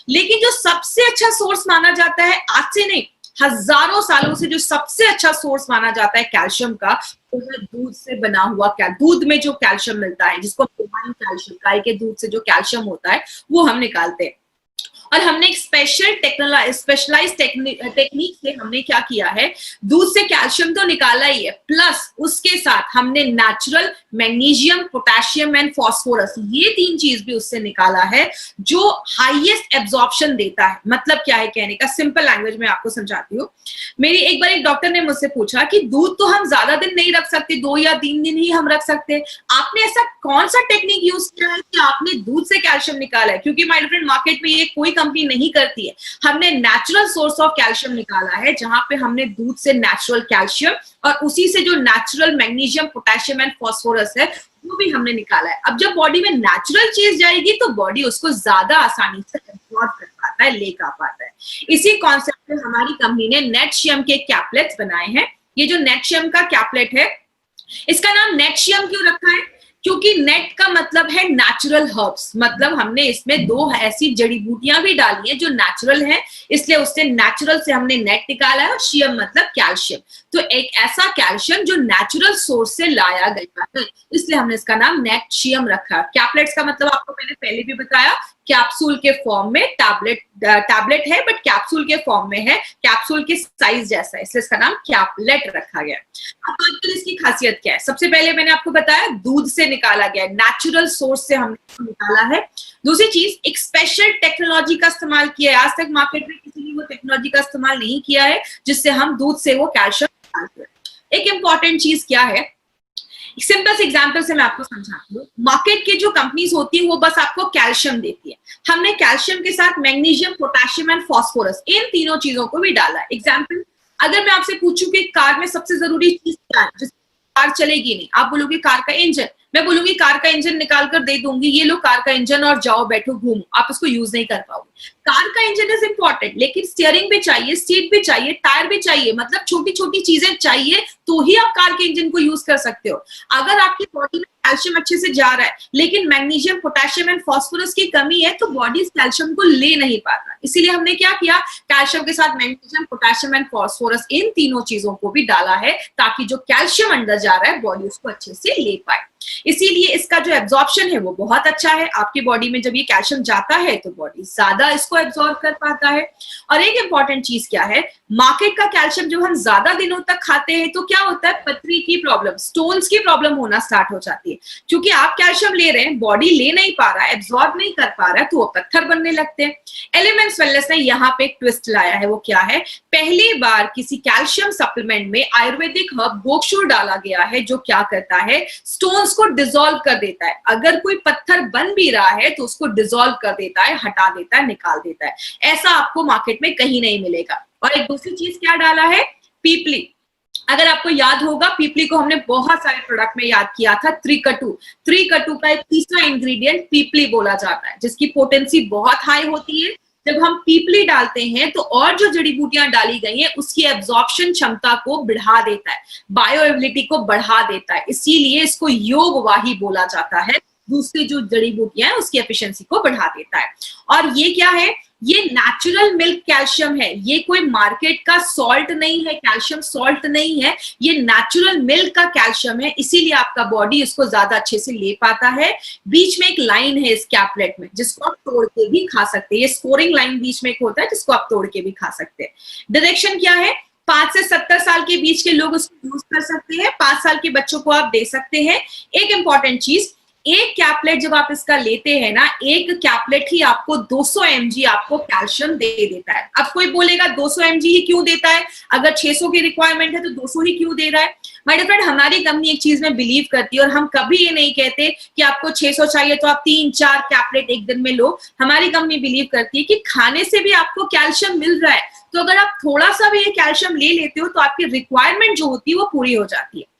लेकिन जो सबसे अच्छा सोर्स माना जाता है, आज से नहीं हजारों सालों से जो सबसे अच्छा सोर्स माना जाता है कैल्शियम का, वो है दूध से बना हुआ दूध में जो कैल्शियम मिलता है, जिसको कैल्शियम, गाय के दूध से जो कैल्शियम होता है वो हम निकालते हैं। और हमने एक स्पेशलाइज टेक्निक से हमने क्या किया है, दूध से कैल्शियम तो निकाला ही है, प्लस उसके साथ हमने natural magnesium, potassium and phosphorus, ये 3 चीज भी उससे निकाला है जो हाईएस्ट एब्जॉर्प्शन देता है। मतलब क्या है कहने का, सिंपल लैंग्वेज में आपको समझाती हूँ। मेरी एक बार एक डॉक्टर ने मुझसे पूछा कि दूध तो हम ज्यादा दिन नहीं रख सकते, 2 या 3 दिन ही हम रख सकते हैं, आपने ऐसा कौन सा टेक्निक यूज किया है कि आपने दूध से कैल्शियम निकाला है? क्योंकि माय फ्रेंड, मार्केट में ये कोई कंपनी नहीं करती है। हमने नेचुरल सोर्स ऑफ कैल्शियम निकाला है, जहां पे हमने दूध से नेचुरल कैल्शियम और उसी से जो natural magnesium, potassium and phosphorus है वो भी हमने निकाला है। अब जब बॉडी में नेचुरल चीज जाएगी तो बॉडी उसको ज्यादा आसानी से एब्जॉर्ब कर पाता है, ले का पाता है। इसी कॉन्सेप्ट में हमारी कंपनी ने नेटशियम के कैप्लेट्स बनाए हैं। ये जो नेटशियम का कैप्लेट है, इसका नाम नेटशियम क्यों रखा है? क्योंकि नेट का मतलब है नेचुरल हर्ब्स, मतलब हमने इसमें 2 ऐसी जड़ी बूटियां भी डाली हैं जो नेचुरल हैं, इसलिए उससे नेचुरल से हमने नेट निकाला है। और शियम मतलब कैल्शियम, तो एक ऐसा कैल्शियम जो नेचुरल सोर्स से लाया गया है, इसलिए हमने इसका नाम नेटशियम रखा है। कैप्लेट्स का मतलब आपको मैंने पहले भी बताया, कैप्सूल के फॉर्म में, टैबलेट है बट कैप्सूल के फॉर्म में है, कैप्सूल के साइज जैसा है, इसलिए इसका नाम कैप्लेट रखा गया। अब बात करें इसकी खासियत क्या है। सबसे पहले मैंने आपको बताया दूध से निकाला गया, नेचुरल सोर्स से हमने निकाला है। दूसरी चीज, एक स्पेशल टेक्नोलॉजी का इस्तेमाल किया है। आज तक मार्केट में किसी ने वो टेक्नोलॉजी का इस्तेमाल नहीं किया है जिससे हम दूध से वो कैल्शियम निकालते हैं। एक इंपॉर्टेंट चीज क्या है, सिंपल से एग्जांपल से मैं आपको समझाती हूँ। मार्केट की जो कंपनीज होती है वो बस आपको कैल्शियम देती है, हमने कैल्शियम के साथ मैग्नीशियम, पोटेशियम एंड फास्फोरस, इन तीनों चीजों को भी डाला है। एग्जांपल, अगर मैं आपसे पूछूं कि कार में सबसे जरूरी चीज क्या है, जिससे कार चलेगी नहीं, आप बोलोगे कार का इंजन, मैं बोलूंगी कार का इंजन निकाल कर दे दूंगी, ये लो कार का इंजन और जाओ बैठो घूमो, आप इसको यूज नहीं कर पाओगे। कार का इंजन इज इंपॉर्टेंट, लेकिन स्टीयरिंग भी चाहिए, सीट भी चाहिए, टायर भी चाहिए, मतलब छोटी छोटी चीजें चाहिए तो ही आप कार के इंजन को यूज कर सकते हो। अगर आपकी बॉडी में कैल्शियम अच्छे से जा रहा है लेकिन मैग्नीशियम, पोटेशियम एंड फास्फोरस की कमी है तो बॉडी इस कैल्शियम को ले नहीं पाता। इसीलिए हमने क्या किया, कैल्शियम के साथ मैग्नीशियम, पोटेशियम एंड फास्फोरस, इन तीनों चीजों को भी डाला है ताकि जो कैल्शियम अंदर जा रहा है बॉडी उसको अच्छे से ले पाए। इसीलिए इसका जो एब्जॉर्प्शन है वो बहुत अच्छा है। आपकी बॉडी में जब ये कैल्शियम जाता है तो बॉडी ज्यादा इसको एब्जॉर्ब कर पाता है। और एक इंपॉर्टेंट चीज क्या है, मार्केट का कैल्शियम जब हम ज्यादा दिनों तक खाते हैं तो क्या होता है, पथरी की प्रॉब्लम, स्टोन्स की प्रॉब्लम होना स्टार्ट हो जाती है। क्योंकि आप कैल्शियम ले रहे हैं, बॉडी ले नहीं पा रहा है, एब्जॉर्ब नहीं कर पा रहा है, तो वो पत्थर बनने लगते हैं। एलिमेंट्स वेलनेस ने यहाँ पे एक ट्विस्ट लाया है, वो क्या है, पहली बार किसी कैल्शियम सप्लीमेंट में आयुर्वेदिक हर्ब गोक्षुर डाला गया है, जो क्या करता है, स्टोन्स को डिसॉल्व कर देता है। अगर कोई पत्थर बन भी रहा है तो उसको डिसॉल्व कर देता है, हटा देता है, निकाल देता है। ऐसा आपको मार्केट में कहीं नहीं मिलेगा। और एक दूसरी चीज क्या डाला है, पीपली। अगर आपको याद होगा, पीपली को हमने बहुत सारे प्रोडक्ट में याद किया था, त्रिकटु का एक तीसरा इंग्रेडिएंट पीपली बोला जाता है, जिसकी पोटेंसी बहुत हाई होती है। जब हम पीपली डालते हैं तो और जो जड़ी बूटियां डाली गई हैं उसकी एब्जॉर्प्शन क्षमता को बढ़ा देता है, बायोएबिलिटी को बढ़ा देता है, इसीलिए इसको योगवाही बोला जाता है। दूसरी जो जड़ी बूटियां हैं उसकी एफिशिएंसी को बढ़ा देता है। और ये क्या है, ये नेचुरल मिल्क कैल्शियम है, ये कोई मार्केट का सॉल्ट नहीं है, कैल्शियम सॉल्ट नहीं है, ये नेचुरल मिल्क का कैल्शियम है, इसीलिए आपका बॉडी इसको ज्यादा अच्छे से ले पाता है। बीच में एक लाइन है इस कैपलेट में जिसको आप तोड़ के भी खा सकते हैं, ये स्कोरिंग लाइन बीच में एक होता है जिसको आप तोड़ के भी खा सकते हैं। डायरेक्शन क्या है, 5 से 70 साल के बीच के लोग उसको यूज कर सकते हैं, 5 साल के बच्चों को आप दे सकते हैं। एक इंपॉर्टेंट चीज, एक कैपलेट जब आप इसका लेते हैं ना, एक कैपलेट ही आपको 200 mg आपको कैल्शियम दे देता है। अब कोई बोलेगा 200 mg ही क्यों देता है, अगर 600 की रिक्वायरमेंट है तो 200 ही क्यों दे रहा है। माय डियर फ्रेंड, हमारी कंपनी एक चीज में बिलीव करती है और हम कभी ये नहीं कहते कि आपको 600 चाहिए तो आप 3-4 कैपलेट एक दिन में लो। हमारी कंपनी बिलीव करती है कि खाने से भी आपको कैल्शियम मिल रहा है, तो अगर आप थोड़ा सा भी ये कैल्शियम ले लेते हो तो आपकी रिक्वायरमेंट जो होती है वो पूरी हो जाती है।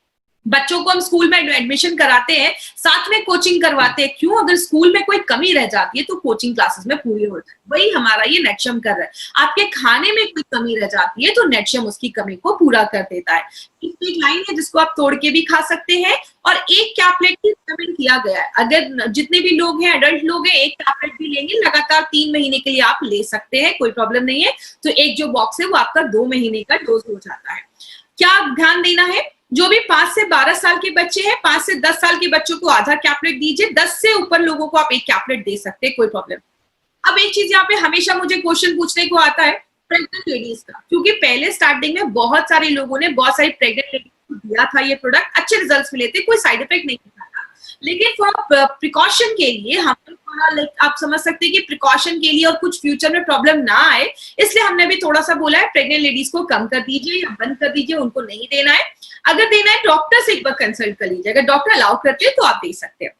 बच्चों को हम स्कूल में एडमिशन कराते हैं, साथ में कोचिंग करवाते हैं, क्यों, अगर स्कूल में कोई कमी रह जाती है तो कोचिंग क्लासेस में पूरी हो जाती है। वही हमारा ये नेटशियम कर रहा है। आपके खाने में कोई कमी रह जाती है तो नेटशियम उसकी कमी को पूरा कर देता है। एक लाइन है जिसको आप तोड़ के भी खा सकते हैं और एक कैपलेट की रिकमेंड किया गया है। अगर जितने भी लोग हैं, एडल्ट लोग हैं, एक कैपलेट भी लेंगे, लगातार 3 महीने के लिए आप ले सकते हैं, कोई प्रॉब्लम नहीं है। तो एक जो बॉक्स है वो आपका 2 महीने का डोज हो जाता है। क्या ध्यान देना है, जो भी 5 से 12 साल के बच्चे हैं, 5 से 10 साल के बच्चों को आधा कैपलेट दीजिए, 10 से ऊपर लोगों को आप एक कैपलेट दे सकते हैं, कोई प्रॉब्लम। अब एक चीज यहाँ पे हमेशा मुझे क्वेश्चन पूछने को आता है प्रेग्नेंट लेडीज का, क्योंकि पहले स्टार्टिंग में बहुत सारे लोगों ने बहुत सारी प्रेग्नेंट लेडीज को दिया था ये प्रोडक्ट, अच्छे रिजल्ट्स मिले थे, कोई साइड इफेक्ट नहीं था। लेकिन फॉर प्रिकॉशन के लिए हम थोड़ा, आप समझ सकते हैं कि प्रिकॉशन के लिए और कुछ फ्यूचर में प्रॉब्लम ना आए, इसलिए हमने भी थोड़ा सा बोला है प्रेग्नेंट लेडीज को कम कर दीजिए या बंद कर दीजिए, उनको नहीं देना है। अगर देना है डॉक्टर से एक बार कंसल्ट कर लीजिए, अगर डॉक्टर अलाउ करते हैं तो आप दे सकते हैं।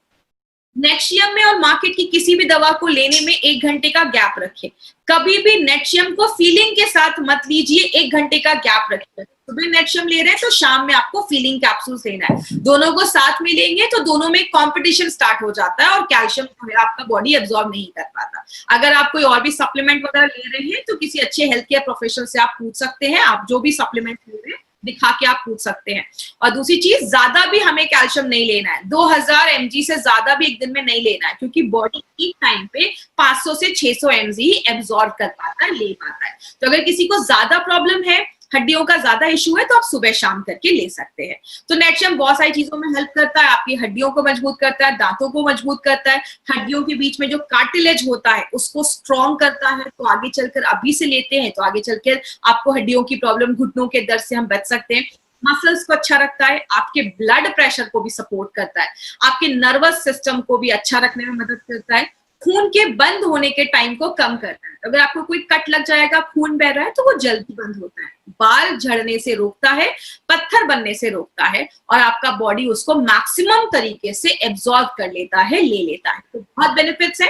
नेटशियम में और मार्केट की किसी भी दवा को लेने में 1 घंटे का गैप रखें। कभी भी नेटशियम को फीलिंग के साथ मत लीजिए, 1 घंटे का गैप रखिए। सुबह नेटशियम ले रहे हैं तो शाम में आपको फीलिंग कैप्सूल लेना है, दोनों को साथ में लेंगे तो दोनों में कंपटीशन स्टार्ट हो जाता है और कैल्शियम जो है आपका बॉडी एब्जॉर्ब नहीं कर पाता। अगर आप कोई और भी सप्लीमेंट वगैरह ले रहे हैं तो किसी अच्छे हेल्थ केयर प्रोफेशनल से आप पूछ सकते हैं, आप जो भी सप्लीमेंट ले रहे हैं दिखा के आप पूछ सकते हैं। और दूसरी चीज, ज्यादा भी हमें कैल्शियम नहीं लेना है, 2000 mg से ज्यादा भी एक दिन में नहीं लेना है, क्योंकि बॉडी एक टाइम पे 500 से 600 mg ही एब्जॉर्ब कर पाता है, ले पाता है। तो अगर किसी को ज्यादा प्रॉब्लम है, हड्डियों का ज्यादा इशू है, तो आप सुबह शाम करके ले सकते हैं। तो नेटशियम बहुत सारी चीजों में हेल्प करता है, आपकी हड्डियों को मजबूत करता है, दांतों को मजबूत करता है, हड्डियों के बीच में जो कार्टिलेज होता है उसको स्ट्रॉन्ग करता है। तो आगे चलकर, अभी से लेते हैं तो आगे चलकर आपको हड्डियों की प्रॉब्लम, घुटनों के दर्द से हम बच सकते हैं। मसल्स को अच्छा रखता है, आपके ब्लड प्रेशर को भी सपोर्ट करता है, आपके नर्वस सिस्टम को भी अच्छा रखने में मदद करता है, खून के बंद होने के टाइम को कम करता है। अगर आपको कोई कट लग जाएगा, खून बह रहा है, तो वो जल्दी बंद होता है, बाल झड़ने से रोकता है, पत्थर बनने से रोकता है और आपका बॉडी उसको मैक्सिमम तरीके से एब्जॉर्ब कर लेता है, ले लेता है। तो बहुत बेनिफिट्स है।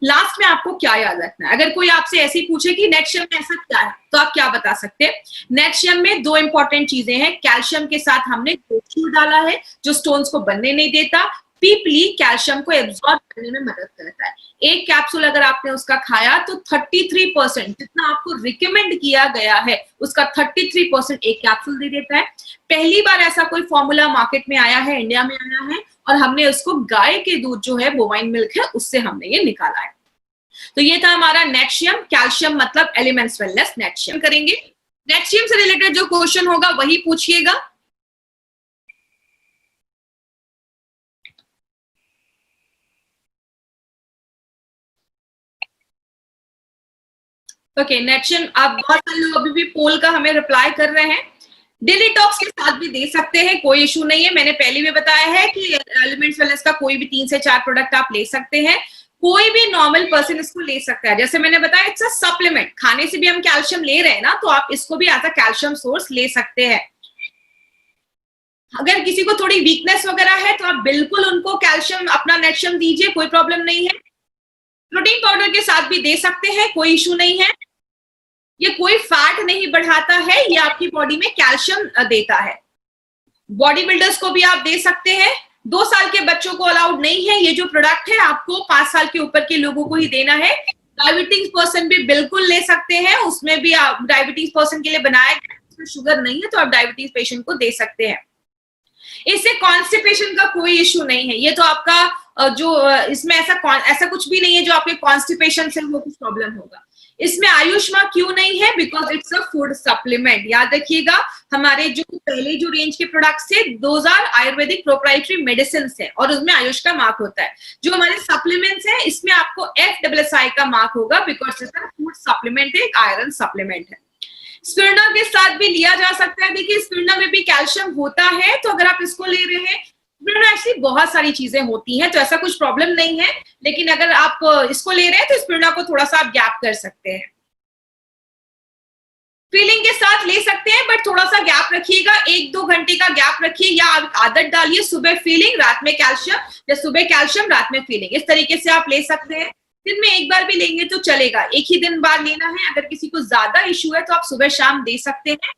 लास्ट में आपको क्या याद रखना है, अगर कोई आपसे ऐसे ही पूछे कि नेटशियम में ऐसा क्या है, तो आप क्या बता सकते हैं। नेटशियम में 2 इंपॉर्टेंट चीजें हैं। कैल्शियम के साथ हमने कैल्शियम डाला है जो स्टोन्स को बनने नहीं देता, पीपली कैल्शियम को एब्जॉर्ब करने में मदद करता है। एक कैप्सूल अगर आपने उसका खाया तो 33% जितना आपको रिकमेंड किया गया है उसका 33% एक कैप्सूल दे देता है। पहली बार ऐसा कोई फॉर्मूला मार्केट में आया है, इंडिया में आया है, और हमने उसको गाय के दूध जो है, बोवाइन मिल्क है, उससे हमने ये निकाला है। तो ये था हमारा नेटशियम। कैल्शियम मतलब एलिमेंट्स वेलनेस नेटशियम करेंगे। नेटशियम से रिलेटेड जो क्वेश्चन होगा वही पूछिएगा। ओके, नेटशियम, आप बहुत सारे लोग अभी भी पोल का हमें रिप्लाई कर रहे हैं। डेली टॉक्स के साथ भी दे सकते हैं, कोई इशू नहीं है। मैंने पहले भी बताया है कि एलिमेंट्स वेलनेस का कोई भी 3 से 4 प्रोडक्ट आप ले सकते हैं, कोई भी नॉर्मल पर्सन इसको ले सकता है। जैसे मैंने बताया, इट्स अ सप्लीमेंट, खाने से भी हम कैल्शियम ले रहे हैं ना, तो आप इसको भी एज अ कैल्शियम सोर्स ले सकते हैं। अगर किसी को थोड़ी वीकनेस वगैरह है तो आप बिल्कुल उनको कैल्शियम, अपना नेटशियम दीजिए, कोई प्रॉब्लम नहीं है। प्रोटीन पाउडर के साथ भी दे सकते हैं, कोई इशू नहीं है। ये कोई फैट नहीं बढ़ाता है, ये आपकी बॉडी में कैल्शियम देता है। बॉडी बिल्डर्स को भी आप दे सकते हैं। 2 साल के बच्चों को अलाउड नहीं है ये जो प्रोडक्ट है, आपको 5 साल के ऊपर के लोगों को ही देना है। डायबिटीज पर्सन भी बिल्कुल ले सकते हैं, उसमें भी आप डायबिटीज पर्सन के लिए बनाया गया, उसमें शुगर नहीं है तो आप डायबिटीज पेशेंट को दे सकते हैं। इससे कॉन्स्टिपेशन का कोई इश्यू नहीं है, ये तो आपका इसमें ऐसा कुछ भी नहीं है जो आपके कॉन्स्टिपेशन से वो कुछ प्रॉब्लम होगा। इसमें आयुष्मा क्यों नहीं है? Because it's a food supplement. याद रखिएगा, हमारे जो पहले जो रेंज के प्रोडक्ट्स थे 2000 आयुर्वेदिक प्रोप्राइटरी मेडिसिन है और उसमें आयुष का मार्क होता है। जो हमारे सप्लीमेंट्स है इसमें आपको FSSAI का मार्क होगा because it's a food supplement है, एक आयरन सप्लीमेंट है। स्पिरुलिना के साथ भी लिया जा सकता है। देखिए स्पिरुलिना में भी कैल्शियम होता है, तो अगर आप इसको ले रहे हैं, स्पिरुलिना एक्चुअली बहुत सारी चीजें होती हैं तो ऐसा कुछ प्रॉब्लम नहीं है, लेकिन अगर आप इसको ले रहे हैं तो स्पिरुलिना को थोड़ा सा आप गैप कर सकते हैं। फीलिंग के साथ ले सकते हैं बट थोड़ा सा गैप रखिएगा, 1-2 घंटे का गैप रखिए, या आदत डालिए सुबह फीलिंग रात में कैल्शियम, या सुबह कैल्शियम रात में फीलिंग, इस तरीके से आप ले सकते हैं। दिन में एक बार भी लेंगे तो चलेगा, एक ही दिन बाद लेना है। अगर किसी को ज्यादा इश्यू है तो आप सुबह शाम दे सकते हैं।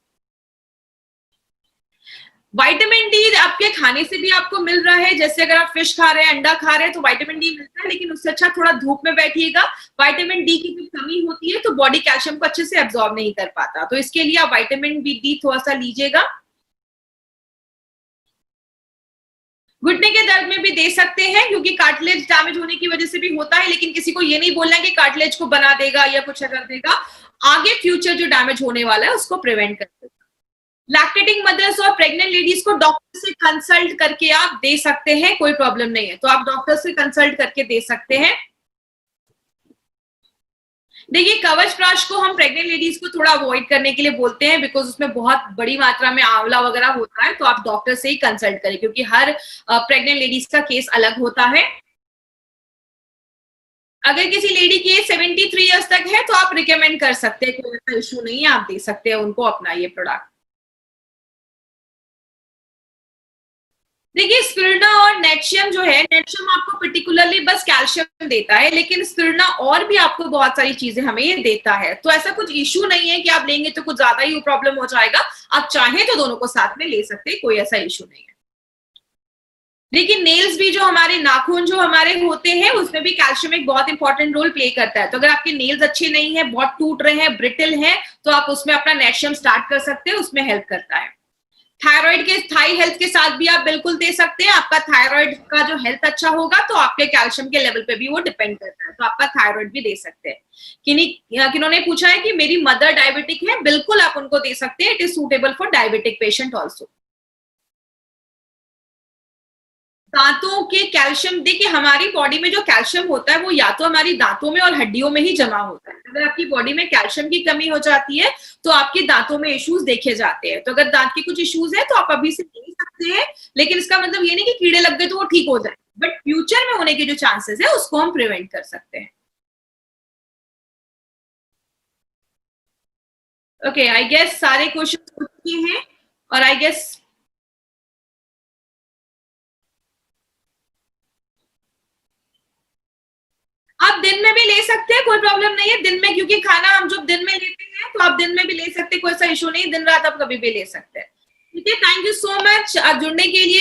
विटामिन डी आपके खाने से भी आपको मिल रहा है, जैसे अगर आप फिश खा रहे हैं, अंडा खा रहे हैं तो विटामिन डी मिलता है, लेकिन उससे अच्छा थोड़ा धूप में बैठिएगा। विटामिन डी की भी कमी होती है तो बॉडी कैल्शियम को अच्छे से एब्जॉर्ब नहीं कर पाता, तो इसके लिए आप विटामिन डी थोड़ा सा लीजिएगा। घुटने के दर्द में भी दे सकते हैं क्योंकि कार्टिलेज डैमेज होने की वजह से भी होता है, लेकिन किसी को ये नहीं बोलना है कि कार्टिलेज को बना देगा या कुछ कर देगा, आगे फ्यूचर जो डैमेज होने वाला है उसको प्रिवेंट कर देगा। लैक्टेटिंग मदर्स और प्रेग्नेंट लेडीज को डॉक्टर से कंसल्ट करके आप दे सकते हैं, कोई प्रॉब्लम नहीं है, तो आप डॉक्टर से कंसल्ट करके दे सकते हैं। देखिए कवच प्राश को हम प्रेग्नेंट लेडीज को थोड़ा अवॉइड करने के लिए बोलते हैं बिकॉज उसमें बहुत बड़ी मात्रा में आंवला वगैरह होता है, तो आप डॉक्टर से ही कंसल्ट करें क्योंकि हर प्रेग्नेंट लेडीज का केस अलग होता है। अगर किसी लेडी की एज 73 ईयर्स तक है तो आप रिकमेंड कर सकते हैं, कोई ऐसा इशू नहीं है, आप दे सकते हैं उनको अपना ये प्रोडक्ट। देखिए स्पिरुलिना और नेटशियम जो है, नेटशियम आपको पर्टिकुलरली बस कैल्शियम देता है, लेकिन स्पिरुलिना और भी आपको बहुत सारी चीजें हमें ये देता है, तो ऐसा कुछ इशू नहीं है कि आप लेंगे तो कुछ ज्यादा ही प्रॉब्लम हो जाएगा। आप चाहें तो दोनों को साथ में ले सकते हैं, कोई ऐसा इशू नहीं है। लेकिन नेल्स भी, जो हमारे नाखून जो हमारे होते हैं, उसमें भी कैल्शियम एक बहुत इंपॉर्टेंट रोल प्ले करता है, तो अगर आपके नेल्स अच्छे नहीं है, बहुत टूट रहे हैं, ब्रिटल हैं, तो आप उसमें अपना नेटशियम स्टार्ट कर सकते हैं, उसमें हेल्प करता है। थायराइड के, थाई हेल्थ के साथ भी आप बिल्कुल दे सकते हैं। आपका थायराइड का जो हेल्थ अच्छा होगा तो आपके कैल्शियम के लेवल पे भी वो डिपेंड करता है, तो आपका थायराइड भी दे सकते हैं। किन्होंने पूछा है कि मेरी मदर डायबिटिक है, बिल्कुल आप उनको दे सकते हैं, it is suitable for diabetic patient also. दांतों के कैल्शियम, देखिए हमारी बॉडी में जो कैल्शियम होता है वो या तो हमारी दांतों में और हड्डियों में ही जमा होता है। अगर आपकी बॉडी में कैल्शियम की कमी हो जाती है तो आपके दांतों में इश्यूज देखे जाते हैं, तो अगर दांत के कुछ इश्यूज है तो आप अभी से ले सकते हैं, लेकिन इसका मतलब ये नहीं कि कीड़े लग गए तो वो ठीक हो जाए, बट फ्यूचर में होने के जो चांसेस है उसको हम प्रिवेंट कर सकते हैं। ओके, आई गेस सारे क्वेश्चन हो चुके हैं, और आई गेस आप दिन में भी ले सकते हैं, कोई प्रॉब्लम नहीं है दिन में, क्योंकि खाना हम जब दिन में लेते हैं तो आप दिन में भी ले सकते हैं, कोई ऐसा इशू नहीं, दिन रात आप कभी भी ले सकते हैं। ठीक है, थैंक यू सो मच जुड़ने के लिए।